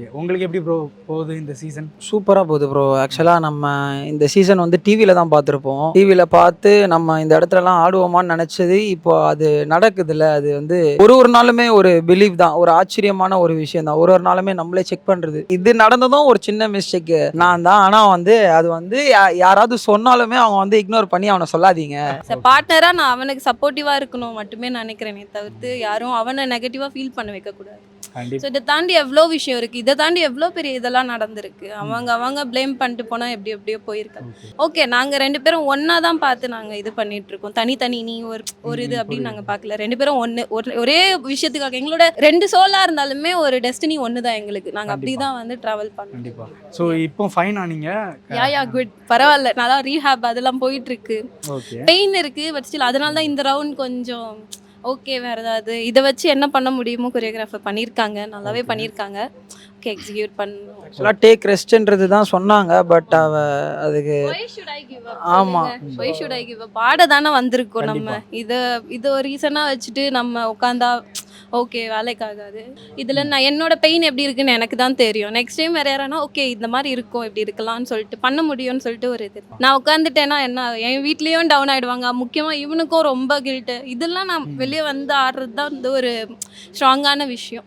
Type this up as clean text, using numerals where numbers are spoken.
உங்களுக்கு எப்படி ப்ரோ போகுது இந்த சீசன்? சூப்பரா போகுது ப்ரோ. ஆக்சுவலா நம்ம இந்த சீசன் வந்து டிவில தான் பார்த்துருப்போம். டிவில பார்த்து நம்ம இந்த இடத்துலலாம் ஆடுவோமான்னு நெனச்சது, இப்போ அது நடக்குதுல்ல. அது வந்து ஒரு நாளுமே ஒரு பிலீவ் தான். ஒரு ஆச்சரியமான ஒரு விஷயம் தான். ஒரு நாளுமே நம்மளே செக் பண்றது. இது நடந்ததும் ஒரு சின்ன மிஸ்டேக்கு நான் தான். ஆனா வந்து அது வந்து யாராவது சொன்னாலுமே அவங்க வந்து இக்னோர் பண்ணி அவன சொல்லாதீங்க. பார்ட்னரா நான் அவனுக்கு சப்போர்ட்டிவா இருக்கணும் மட்டுமே நினைக்கிறேனே தவிர்த்து யாரும் அவனை நெகட்டிவா ஃபீல் பண்ண வைக்கக்கூடாது. ஸோ கண்டிப்பா. இதை தாண்டி எவ்வளோ விஷயம் இருக்குது, இதை தாண்டி எவ்வளோ பெரிய இதெல்லாம் நடந்திருக்கு. அவங்க ப்ளேம் பண்ணிட்டு போனால் எப்படியோ போயிருக்காங்க. ஓகே, நாங்கள் ரெண்டு பேரும் ஒன்றா தான் பார்த்து நாங்கள் இது பண்ணிகிட்ருக்கோம். தனித்தனி நீ ஒரு இது அப்படின்னு நாங்கள் பார்க்கல. ரெண்டு பேரும் ஒரே விஷயத்துக்காக எங்களோட 2 சோலாக இருந்தாலுமே ஒரு டெஸ்டினி ஒன்று தான் எங்களுக்கு. நாங்கள் அப்படி தான் வந்து ட்ராவல் பண்ணோம். கண்டிப்பா. ஸோ இப்போ ஃபைன் ஆனீங்க. யா குட், பரவாயில்ல, நல்லா ரீஹேப் அதெல்லாம் போயிட்டுருக்கு. ஓகே. பெயின் இருக்குது, பட் ஸ்டில் அதனால தான் இந்த ரவுண்ட் கொஞ்சம் ஓகே. வேறு ஏதாவது இதை வச்சு என்ன பண்ண முடியுமோ கொரியோகிராஃபர் பண்ணியிருக்காங்க, நல்லாவே பண்ணியிருக்காங்க. ஓகே, எக்ஸிக்யூட் பண்ணணும். ஆக்சுவலா டேக் ரெஸ்ட்ன்றது தான் சொன்னாங்க. பட் அதுக்கு Why should I give up? ஆமா. சொல்லுங்க. Why should I give up? பாட தானே வந்திருக்கோம் நம்ம. இது ஒரு ரீசனாக வச்சுட்டு நம்ம உட்காந்தா ஓகே வேலைக்காகாது. இதில் நான் என்னோட பெயின் எப்படி இருக்குன்னு எனக்கு தான் தெரியும். நெக்ஸ்ட் டைம் வேறு யாரானா ஓகே இந்த மாதிரி இருக்கும், இப்படி இருக்கலாம்னு சொல்லிட்டு பண்ண முடியும்னு சொல்லிட்டு ஒரு இது. நான் உட்காந்துட்டேன்னா என்ன, என் வீட்லேயும் டவுன் ஆகிடுவாங்க. முக்கியமாக இவனுக்கும் ரொம்ப கில்ட்டு. இதெல்லாம் நான் வெளியே வந்து ஆடுறது தான் வந்து ஒரு ஸ்ட்ராங்கான விஷயம்.